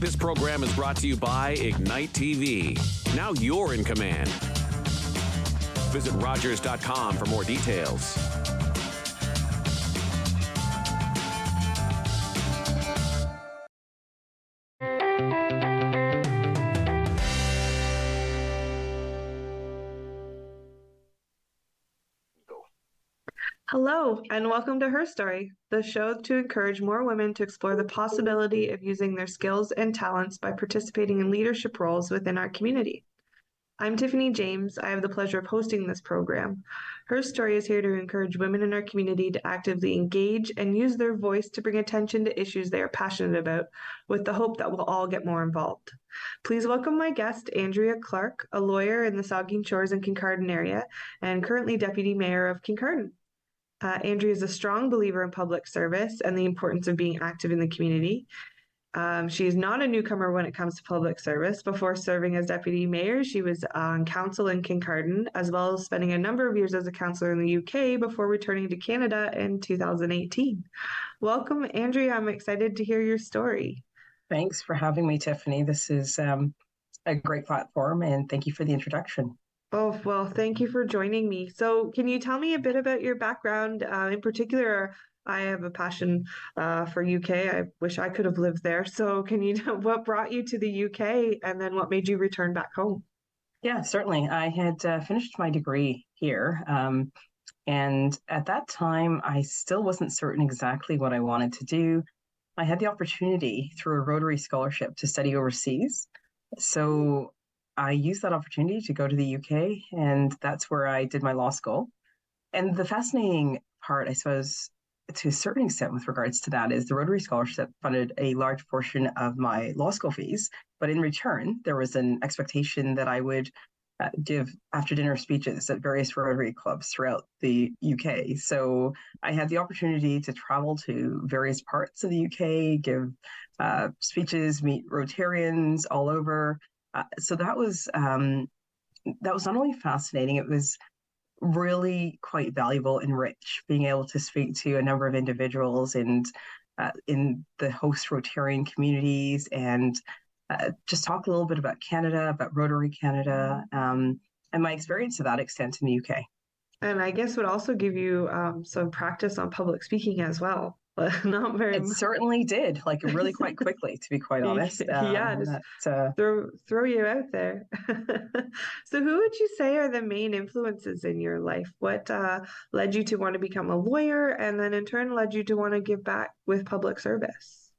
This program is brought to you by Ignite TV. Now you're in command. Visit Rogers.com for more details. Hello, and welcome to Her Story, the show to encourage more women to explore the possibility of using their skills and talents by participating in leadership roles within our community. I'm Tiffany James. I have the pleasure of hosting this program. Her Story is here to encourage women in our community to actively engage and use their voice to bring attention to issues they are passionate about, with the hope that we'll all get more involved. Please welcome my guest, Andrea Clarke, a lawyer in the Saugeen Shores and Kincardine area, and currently Deputy Mayor of Kincardine. Andrea is a strong believer in public service and the importance of being active in the community. She is not a newcomer when it comes to public service. Before serving as deputy mayor, she was on council in Kincardine, as well as spending a number of years as a councillor in the UK before returning to Canada in 2018. Welcome, Andrea. I'm excited to hear your story. Thanks for having me, Tiffany. This is a great platform, and thank you for the introduction. Oh, well, thank you for joining me. So can you tell me a bit about your background? In particular, I have a passion for UK. I wish I could have lived there. So can you tell what brought you to the UK and then what made you return back home? Yeah, certainly. I had finished my degree here. And at that time, I still wasn't certain exactly what I wanted to do. I had the opportunity through a Rotary scholarship to study overseas. So I used that opportunity to go to the UK, and that's where I did my law school. And the fascinating part, I suppose, to a certain extent with regards to that is the Rotary Scholarship funded a large portion of my law school fees, but in return, there was an expectation that I would give after dinner speeches at various Rotary clubs throughout the UK. So I had the opportunity to travel to various parts of the UK, give speeches, meet Rotarians all over. So that was not only fascinating, it was really quite valuable and rich, being able to speak to a number of individuals and in the host Rotarian communities and just talk a little bit about Canada, about Rotary Canada, and my experience to that extent in the UK. And I guess would also give you some practice on public speaking as well. Not very. It certainly did, like really quite quickly, to be quite honest. Yeah, just throw you out there. So who would you say are the main influences in your life? What led you to want to become a lawyer and then in turn led you to want to give back with public service?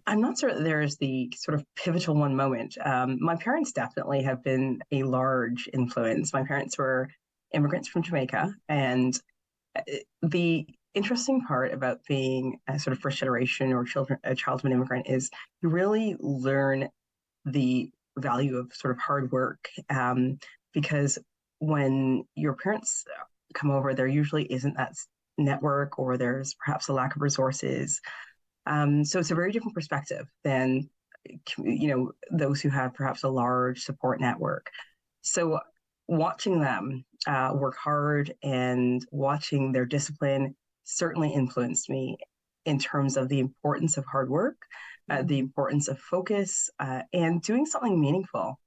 I'm not certain there is the sort of pivotal one moment. My parents definitely have been a large influence. My parents were immigrants from Jamaica, and the interesting part about being a sort of first generation or a child of an immigrant is you really learn the value of sort of hard work, because when your parents come over, there usually isn't that network, or there's perhaps a lack of resources. So it's a very different perspective than, those who have perhaps a large support network. So watching them work hard and watching their discipline certainly influenced me in terms of the importance of hard work, the importance of focus, and doing something meaningful.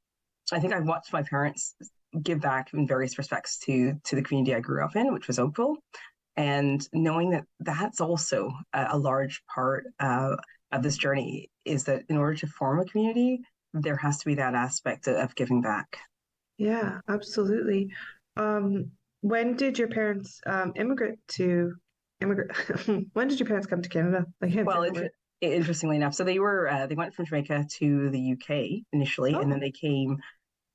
I think I've watched my parents give back in various respects to the community I grew up in, which was Oakville, and knowing that that's also a large part of this journey is that in order to form a community, there has to be that aspect of giving back. Yeah, absolutely. When did your parents immigrate? When did your parents come to Canada? Well, interestingly enough, so they went from Jamaica to the UK initially, and then they came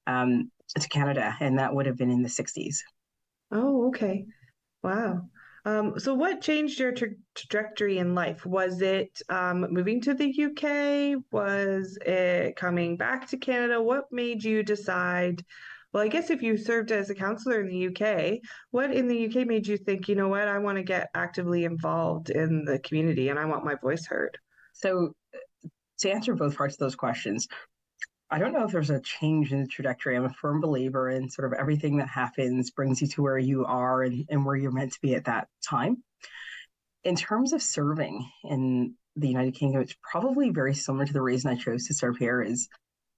to Canada, and that would have been in the 60s. Oh, okay. Wow. So what changed your trajectory in life? Was it moving to the UK? Was it coming back to Canada? What made you decide? Well, I guess if you served as a counselor in the UK, what in the UK made you think, you know what, I want to get actively involved in the community and I want my voice heard? So to answer both parts of those questions, I don't know if there's a change in the trajectory. I'm a firm believer in sort of everything that happens brings you to where you are and where you're meant to be at that time. In terms of serving in the United Kingdom, it's probably very similar to the reason I chose to serve here, is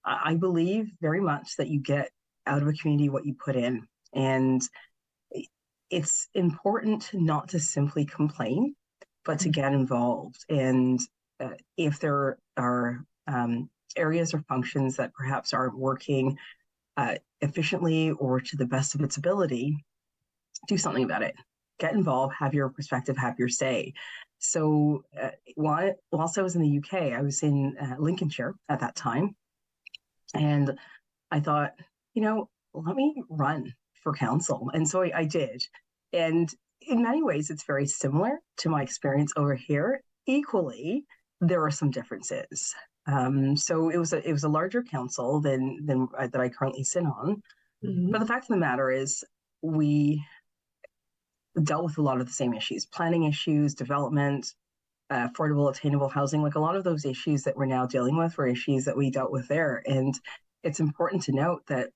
I believe very much that you get out of a community what you put in. And it's important not to simply complain, but to get involved. And if there are areas or functions that perhaps aren't working efficiently or to the best of its ability, do something about it. Get involved, have your perspective, have your say. So whilst I was in the UK, I was in Lincolnshire at that time. And I thought, let me run for council. And so I did. And in many ways, it's very similar to my experience over here. Equally, there are some differences. So it was a larger council than that I currently sit on. Mm-hmm. But the fact of the matter is, we dealt with a lot of the same issues: planning issues, development, affordable, attainable housing. Like a lot of those issues that we're now dealing with were issues that we dealt with there. And it's important to note that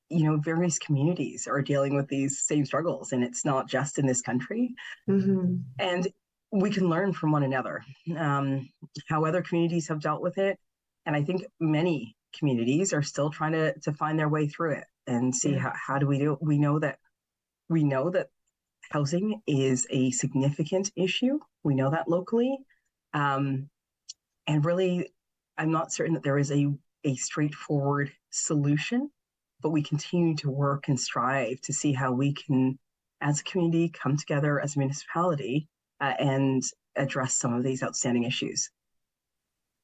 various communities are dealing with these same struggles, and it's not just in this country. Mm-hmm. And we can learn from one another, how other communities have dealt with it. And I think many communities are still trying to find their way through it and see how do we do it. We know that housing is a significant issue. We know that locally. And really, I'm not certain that there is a straightforward solution, but we continue to work and strive to see how we can, as a community, come together as a municipality and address some of these outstanding issues.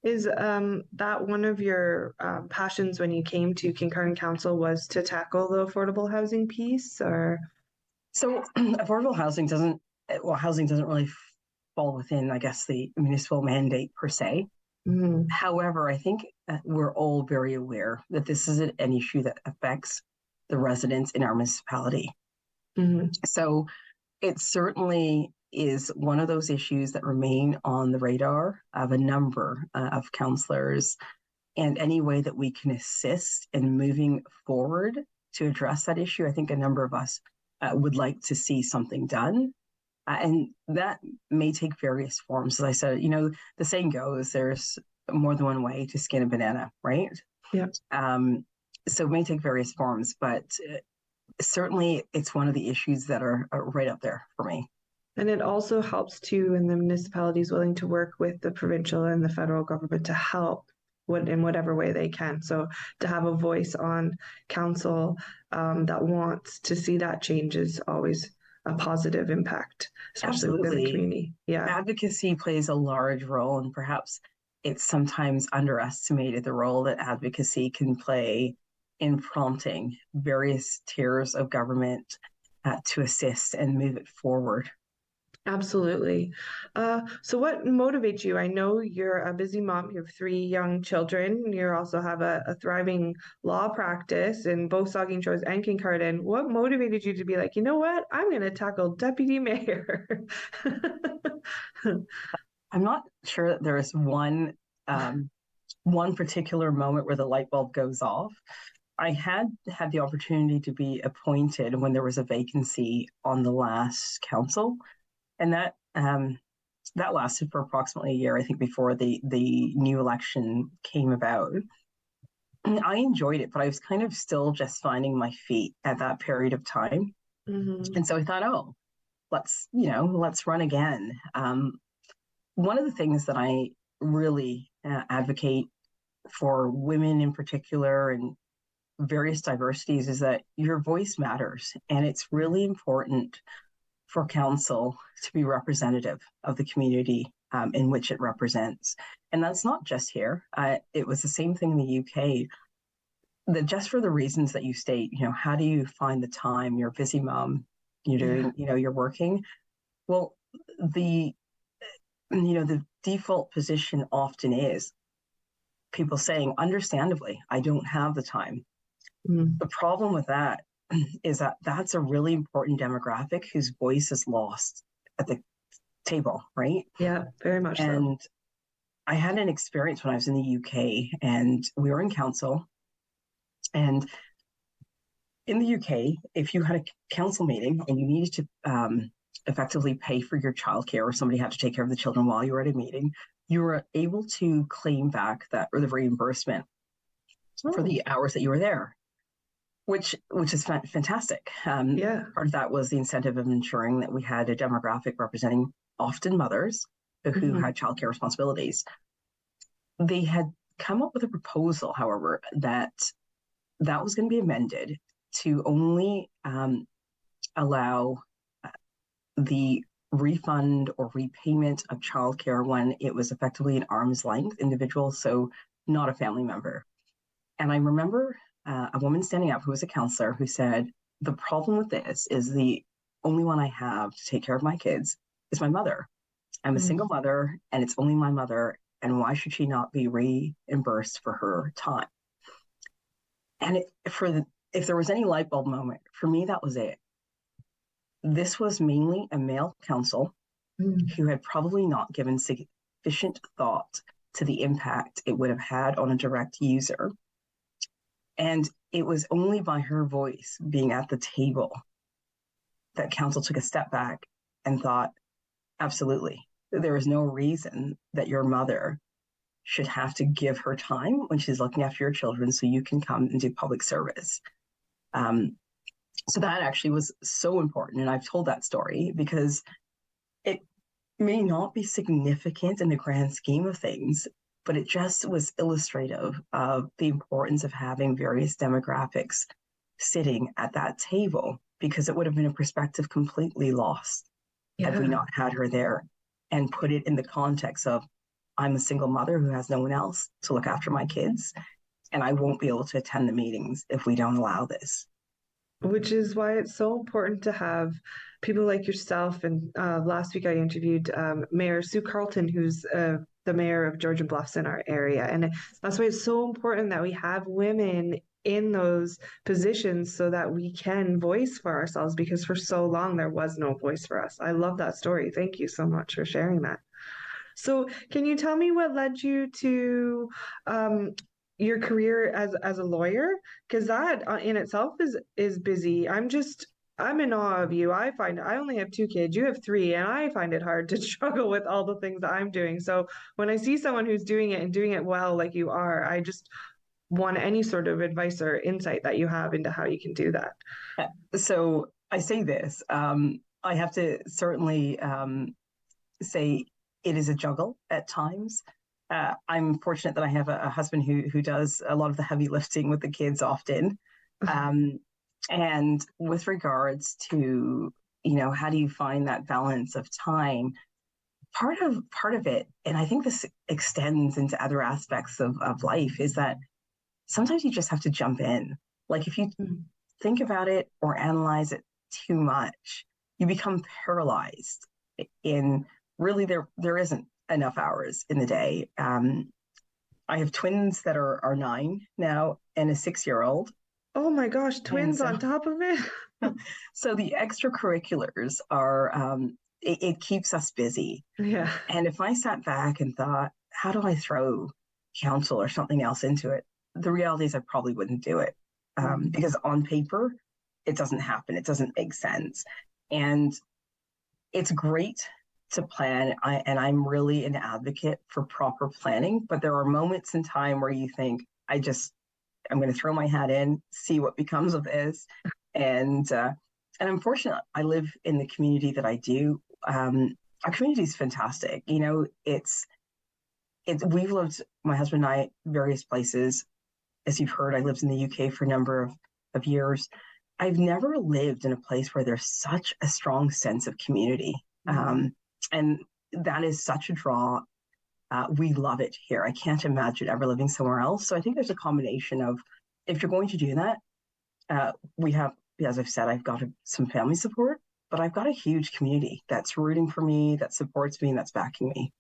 Is that one of your passions when you came to Kincardine Council, was to tackle the affordable housing piece, or? So affordable housing doesn't really fall within, I guess, the municipal mandate per se. Mm-hmm. However, I think we're all very aware that this is an issue that affects the residents in our municipality. Mm-hmm. So it certainly is one of those issues that remain on the radar of a number of councillors, and any way that we can assist in moving forward to address that issue, I think a number of us would like to see something done. And that may take various forms. As I said, the saying goes, there's more than one way to skin a banana, right? Yeah. So it may take various forms, but certainly it's one of the issues that are right up there for me. And it also helps too, when the municipality is willing to work with the provincial and the federal government to help in whatever way they can. So to have a voice on council that wants to see that change is always a positive impact, especially within the community. Yeah. Advocacy plays a large role, and perhaps it's sometimes underestimated the role that advocacy can play in prompting various tiers of government to assist and move it forward. Absolutely. So what motivates you? I know you're a busy mom. You have 3 young children. You also have a thriving law practice in both Saugeen Shores and Kincardine. What motivated you to be like, you know what? I'm going to tackle deputy mayor. I'm not sure that there is one particular moment where the light bulb goes off. I had the opportunity to be appointed when there was a vacancy on the last council. And that lasted for approximately a year, I think, before the new election came about. And I enjoyed it, but I was kind of still just finding my feet at that period of time. Mm-hmm. And so I thought, let's run again. One of the things that I really advocate for women in particular and various diversities is that your voice matters. And it's really important for council to be representative of the community in which it represents. And that's not just here. It was the same thing in the UK. That just for the reasons that you state, how do you find the time? You're a busy mom, you're doing, you're working. Well, the default position often is people saying, understandably, I don't have the time. Mm. The problem with that is that that's a really important demographic whose voice is lost at the table, right? Yeah, very much and so. I had an experience when I was in the UK, and we were in council. And in the UK, if you had a council meeting and you needed to effectively pay for your childcare, or somebody had to take care of the children while you were at a meeting, you were able to claim back that, or the reimbursement for the hours that you were there, which is fantastic. Yeah. Part of that was the incentive of ensuring that we had a demographic representing often mothers who had childcare responsibilities. They had come up with a proposal, however, that was going to be amended to only allow the refund or repayment of childcare when it was effectively an arm's length individual, so not a family member. And I remember a woman standing up who was a counselor who said, the problem with this is the only one I have to take care of my kids is my mother. I'm a single mother, and it's only my mother, and why should she not be reimbursed for her time? And if there was any light bulb moment, for me, that was it. This was mainly a male counsel who had probably not given sufficient thought to the impact it would have had on a direct user. And it was only by her voice being at the table that counsel took a step back and thought, absolutely, there is no reason that your mother should have to give her time when she's looking after your children so you can come and do public service. So that actually was so important. And I've told that story because it may not be significant in the grand scheme of things, but it just was illustrative of the importance of having various demographics sitting at that table, because it would have been a perspective completely lost had we not had her there, and put it in the context of, I'm a single mother who has no one else to look after my kids, and I won't be able to attend the meetings if we don't allow this. Which is why it's so important to have people like yourself. And last week I interviewed Mayor Sue Carlton, who's the mayor of Georgian Bluffs in our area. And that's why it's so important that we have women in those positions so that we can voice for ourselves, because for so long there was no voice for us. I love that story. Thank you so much for sharing that. So can you tell me what led you to your career as a lawyer? Because that in itself is busy. I'm in awe of you. I only have 2 kids. You have 3, and I find it hard to struggle with all the things that I'm doing. So when I see someone who's doing it and doing it well, like you are, I just want any sort of advice or insight that you have into how you can do that. So I say this, I have to certainly say it is a juggle at times. I'm fortunate that I have a husband who does a lot of the heavy lifting with the kids often. And with regards to, how do you find that balance of time? Part of it, and I think this extends into other aspects of life, is that sometimes you just have to jump in. Like if you think about it or analyze it too much, you become paralyzed in really there isn't enough hours in the day. I have twins that are 9 now and a 6-year-old. Oh my gosh, twins on top of it. So the extracurriculars are, it keeps us busy. Yeah. And if I sat back and thought, how do I throw counsel or something else into it? The reality is I probably wouldn't do it, because on paper, it doesn't happen. It doesn't make sense. And it's great to plan. I'm really an advocate for proper planning, but there are moments in time where you think, I'm going to throw my hat in, see what becomes of this. And I'm fortunate I live in the community that I do. Our community is fantastic. We've lived, my husband and I, various places. As you've heard, I lived in the UK for a number of years. I've never lived in a place where there's such a strong sense of community. And that is such a draw. We love it here. I can't imagine ever living somewhere else. So I think there's a combination of, if you're going to do that, we have, as I've said, I've got some family support, but I've got a huge community that's rooting for me, that supports me, and that's backing me.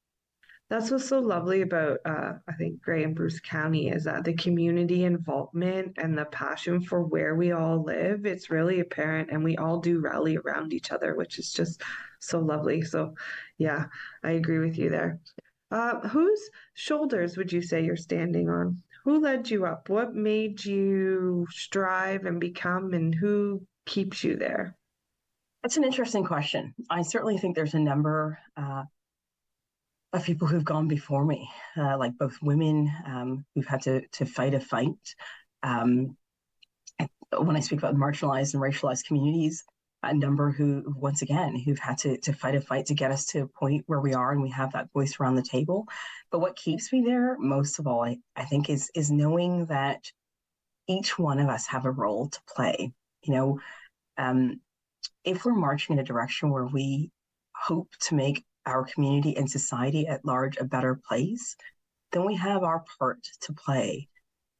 That's what's so lovely about, I think, Grey and Bruce County, is that the community involvement and the passion for where we all live, it's really apparent, and we all do rally around each other, which is just so lovely. So yeah, I agree with you there. Whose shoulders would you say you're standing on? Who led you up? What made you strive and become, and who keeps you there? That's an interesting question. I certainly think there's a number of people who've gone before me, like both women who've had to fight a fight. Um, when I speak about marginalized and racialized communities, a number who, once again, who've had to fight a fight to get us to a point where we are and we have that voice around the table. But what keeps me there, most of all, I think, is knowing that each one of us have a role to play. You know, um, if we're marching in a direction where we hope to make our community and society at large a better place, then we have our part to play.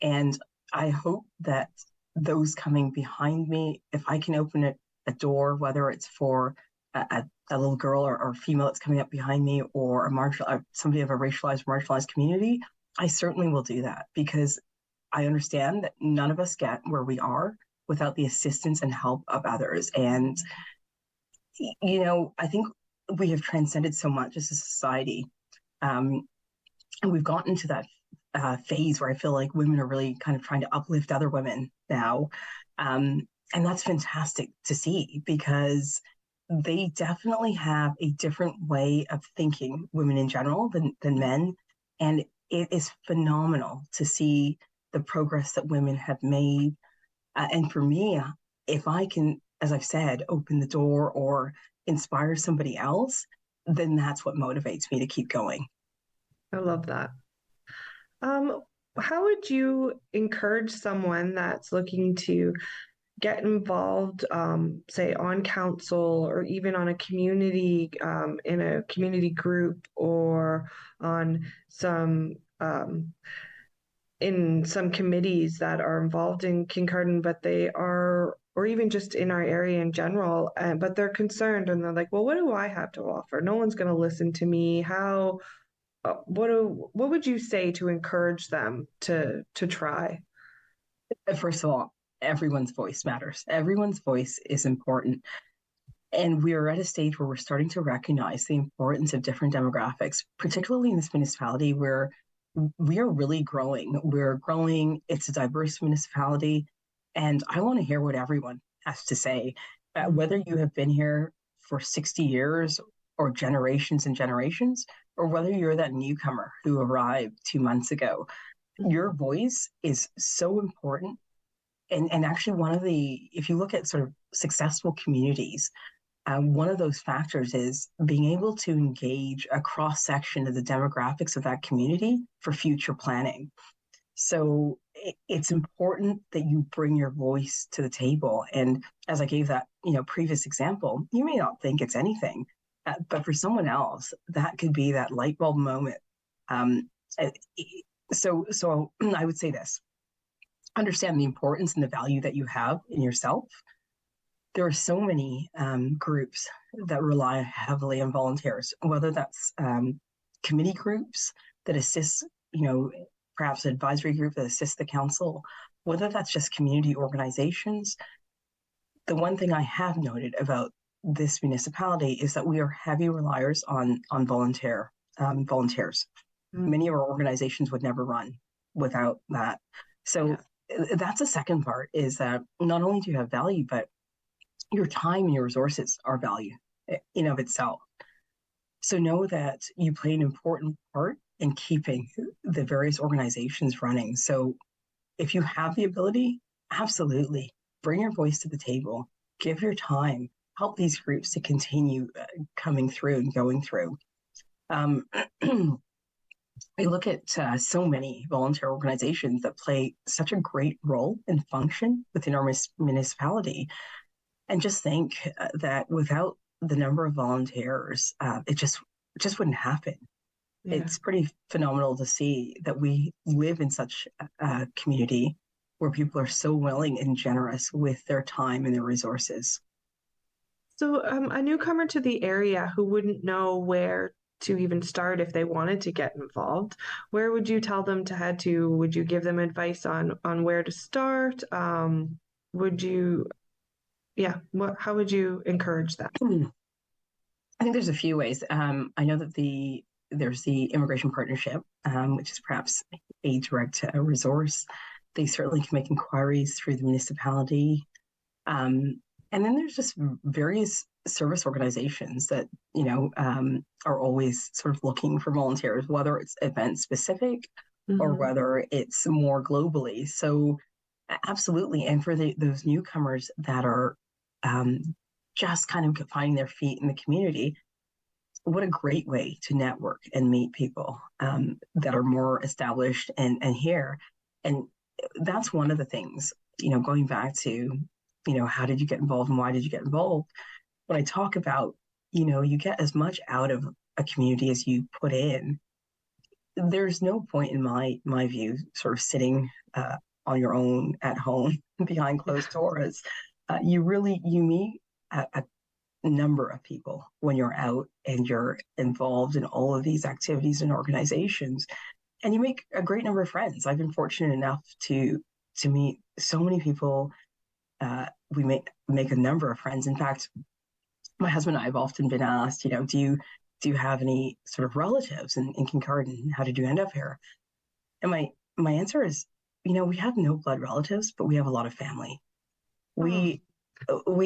And I hope that those coming behind me, if I can open a door, whether it's for a little girl or female that's coming up behind me, or somebody of a racialized, marginalized community, I certainly will do that, because I understand that none of us get where we are without the assistance and help of others. And, I think we have transcended so much as a society. And we've gotten to that phase where I feel like women are really kind of trying to uplift other women now. And that's fantastic to see, because they definitely have a different way of thinking, women in general, than men. And it is phenomenal to see the progress that women have made. And for me, if I can, as I've said, open the door or inspire somebody else, then that's what motivates me to keep going. I love that. Um, how would you encourage someone that's looking to get involved, say on council or even on a community, in a community group, or on some in some committees that are involved in Kincardine, but they are, or even just in our area in general, but they're concerned and they're like, well, what do I have to offer? No one's going to listen to me. How? What would you say to encourage them to try? First of all, everyone's voice matters. Everyone's voice is important. And we are at a stage where we're starting to recognize the importance of different demographics, particularly in this municipality where we are really growing. We're growing. It's a diverse municipality. And I want to hear what everyone has to say. Whether you have been here for 60 years or generations and generations, or whether you're that newcomer who arrived 2 months ago, your voice is so important. And actually, if you look at sort of successful communities, one of those factors is being able to engage a cross section of the demographics of that community for future planning. So it's important that you bring your voice to the table. And as I gave that previous example, you may not think it's anything, but for someone else, that could be that light bulb moment. So I would say this: understand the importance and the value that you have in yourself. There are so many groups that rely heavily on volunteers, whether that's committee groups that assist, perhaps an advisory group that assists the council, whether that's just community organizations. The one thing I have noted about this municipality is that we are heavy reliers on volunteers. Many of our organizations would never run without that. So that's the second part, is that not only do you have value, but your time and your resources are value in of itself. So know that you play an important part in keeping the various organizations running. So if you have the ability, absolutely bring your voice to the table, give your time, help these groups to continue coming through and going through. We look at so many volunteer organizations that play such a great role and function within our municipality. And just think that without the number of volunteers, it just wouldn't happen. Yeah. It's pretty phenomenal to see that we live in such a community where people are so willing and generous with their time and their resources. So a newcomer to the area who wouldn't know where to even start if they wanted to get involved, where would you tell them to head to? Would you give them advice on where to start? Would you... how would you encourage that? I think there's a few ways. I know that there's the Immigration Partnership, which is perhaps a direct resource. They certainly can make inquiries through the municipality. And then there's just various service organizations that, are always sort of looking for volunteers, whether it's event specific or whether it's more globally. So absolutely. And for those newcomers that are just kind of finding their feet in the community, what a great way to network and meet people that are more established and here. And that's one of the things, going back to, how did you get involved and why did you get involved? When I talk about, you get as much out of a community as you put in, there's no point in my view sort of sitting on your own at home behind closed doors. You meet a number of people when you're out and you're involved in all of these activities and organizations, and you make a great number of friends. I've been fortunate enough to meet so many people. We make a number of friends. In fact, my husband and I have often been asked, do you have any sort of relatives in Kincardine? How did you end up here? And my answer is, we have no blood relatives, but we have a lot of family. We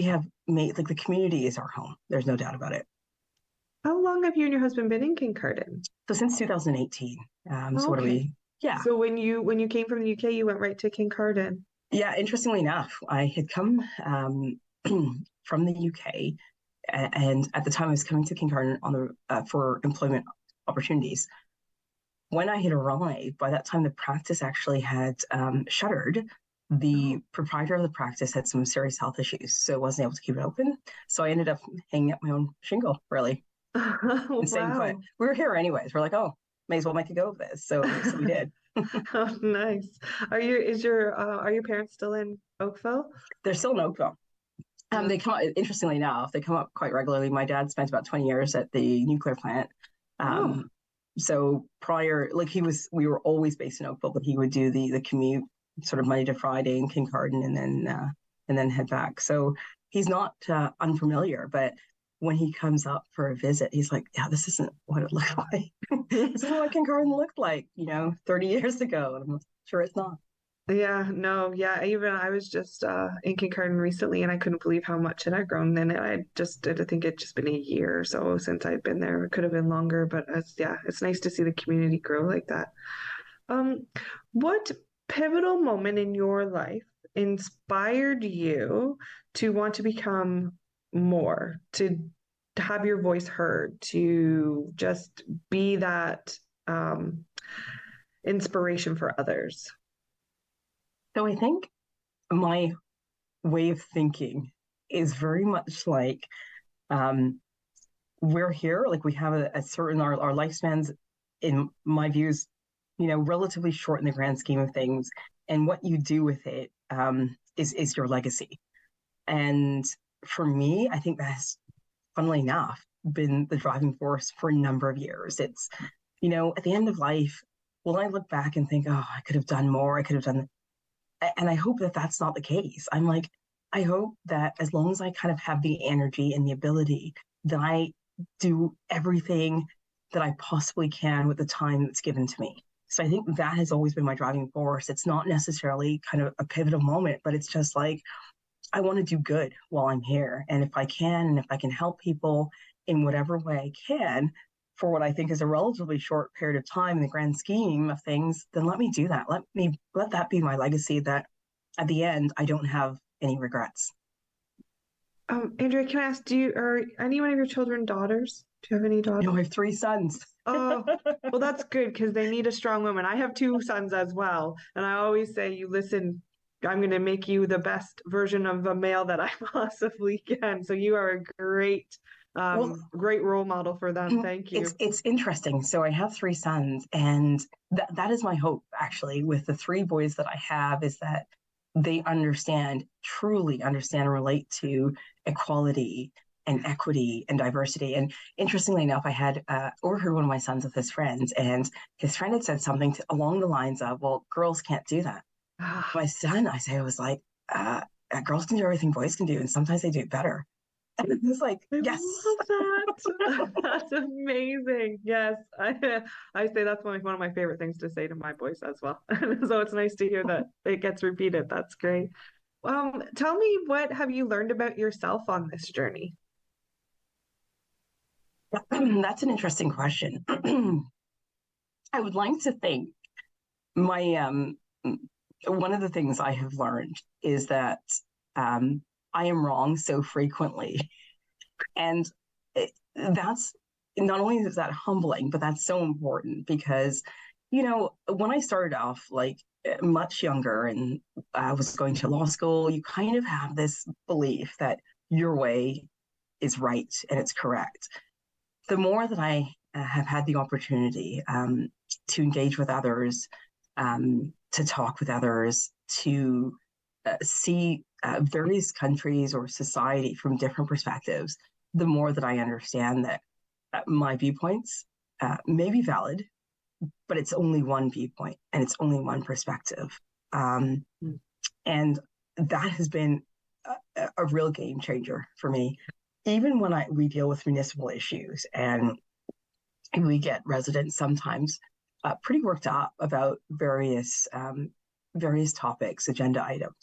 have made, like, the community is our home. There's no doubt about it. How long have you and your husband been in Kincardine? So since 2018. So what are we? Yeah. So when you came from the UK, you went right to Kincardine. Yeah. Interestingly enough, I had come from the UK, and at the time I was coming to Kincardine for employment opportunities. When I had arrived, by that time the practice actually had shuttered. The proprietor of the practice had some serious health issues, so wasn't able to keep it open. So I ended up hanging up my own shingle, really. And staying put. We were here anyways. We're like, may as well make a go of this. So we did. Oh, nice. Are your parents still in Oakville? They're still in Oakville. They come up, interestingly enough, they come up quite regularly. My dad spent about 20 years at the nuclear plant. So prior, we were always based in Oakville, but he would do the commute sort of Monday to Friday in Kincardine and then head back. So he's not unfamiliar, but when he comes up for a visit, he's like, yeah, this isn't what it looked like. This isn't what Kincardine looked like, 30 years ago. And I'm sure it's not. Yeah, no, yeah. Even I was just in Kincardine recently, and I couldn't believe how much it had grown. And I think it's just been a year or so since I've been there. It could have been longer, but it's nice to see the community grow like that. What pivotal moment in your life inspired you to want to become more, to have your voice heard, to just be that inspiration for others? So I think my way of thinking is very much like we're here, like we have a certain, our lifespans, in my views, relatively short in the grand scheme of things. And what you do with it is your legacy. And for me, I think that's, funnily enough, been the driving force for a number of years. It's, at the end of life, will I look back and think, I could have done more, I could have done. And I hope that that's not the case. I'm like, I hope that as long as I kind of have the energy and the ability, that I do everything that I possibly can with the time that's given to me. So I think that has always been my driving force. It's not necessarily kind of a pivotal moment, but it's just like, I want to do good while I'm here. And if I can, and if I can help people in whatever way I can for what I think is a relatively short period of time in the grand scheme of things, then let me do that. Let that be my legacy, that at the end, I don't have any regrets. Andrea, can I ask, are any one of your children daughters? Do you have any daughters? No, I have 3 sons. Oh, well, that's good, because they need a strong woman. I have 2 sons as well. And I always say, I'm going to make you the best version of a male that I possibly can. So you are a great role model for them. Thank you. It's interesting. So I have 3 sons, and that is my hope, actually, with the 3 boys that I have, is that they truly understand and relate to equality and equity and diversity. And interestingly enough, I had overheard one of my sons with his friends, and his friend had said something along the lines of, well, girls can't do that. My son, I was like, girls can do everything boys can do, and sometimes they do it better. And it was like, yes. I love that. That's amazing. Yes. I say that's one of my favorite things to say to my boys as well. So it's nice to hear that it gets repeated. That's great. Tell me, what have you learned about yourself on this journey? That's an interesting question. I would like to think my one of the things I have learned is that um, I am wrong so frequently, and that's not only is that humbling, but that's so important because, when I started off like much younger and I was going to law school, you kind of have this belief that your way is right and it's correct. The more that I have had the opportunity to engage with others, to talk with others, to see various countries or society from different perspectives, the more that I understand that my viewpoints may be valid, but it's only one viewpoint and it's only one perspective. And that has been a real game changer for me. Even when we deal with municipal issues and we get residents sometimes pretty worked up about various topics, agenda items,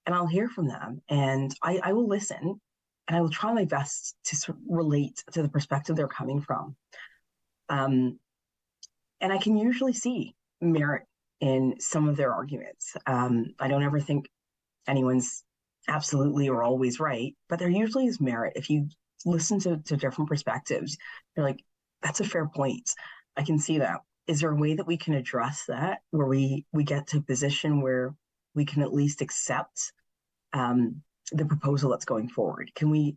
and I'll hear from them, and I will listen, and I will try my best to sort of relate to the perspective they're coming from, and I can usually see merit in some of their arguments. I don't ever think anyone's absolutely or always right, but there usually is merit. If you listen to different perspectives, you're like, that's a fair point. I can see that. Is there a way that we can address that where we get to a position where we can at least accept the proposal that's going forward? Can we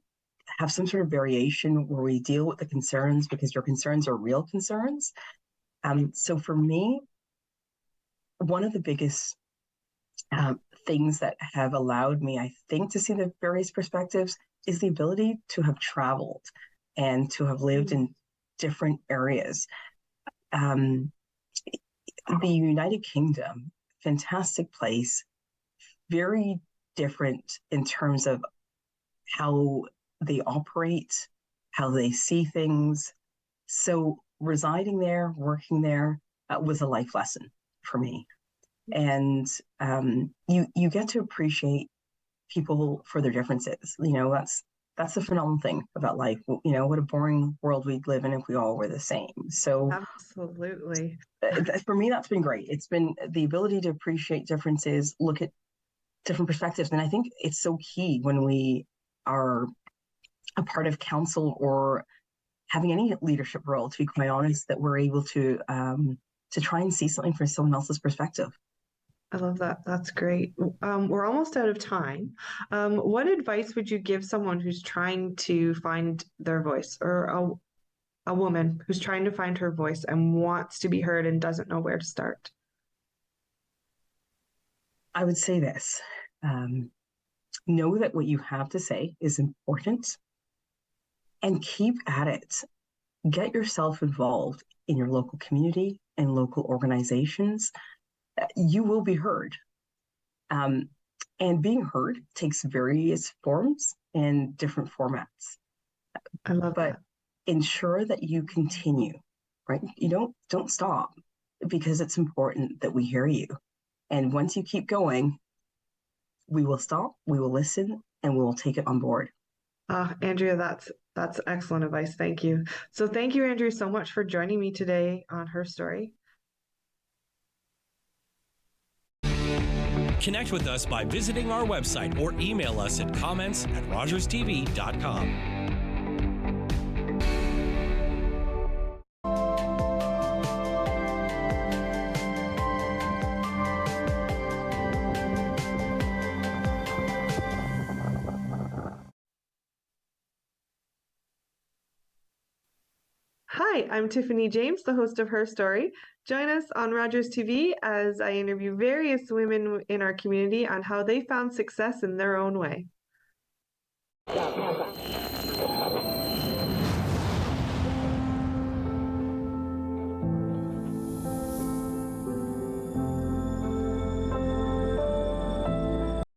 have some sort of variation where we deal with the concerns because your concerns are real concerns? So for me, one of the biggest things that have allowed me, I think, to see the various perspectives is the ability to have traveled and to have lived in different areas. The United Kingdom, fantastic place, very different in terms of how they operate, how they see things. So residing there, working there, was a life lesson for me. And you get to appreciate people for their differences. That's the phenomenal thing about life. What a boring world we'd live in if we all were the same. So absolutely, for me, that's been great. It's been the ability to appreciate differences, look at different perspectives, and I think it's so key when we are a part of council or having any leadership role, to be quite honest, that we're able to try and see something from someone else's perspective. I love that. That's great. We're almost out of time. What advice would you give someone who's trying to find their voice, or a woman who's trying to find her voice and wants to be heard and doesn't know where to start? I would say this. Know that what you have to say is important and keep at it. Get yourself involved in your local community and local organizations. You will be heard. And being heard takes various forms and different formats. I love that. Ensure that you continue, right? You don't stop, because it's important that we hear you. And once you keep going, we will stop, we will listen, and we will take it on board. Andrea, that's excellent advice. Thank you. So thank you, Andrea, so much for joining me today on Her Story. Connect with us by visiting our website or email us at comments@rogerstv.com. Hi, I'm Tiffany James, the host of Her Story. Join us on Rogers TV as I interview various women in our community on how they found success in their own way.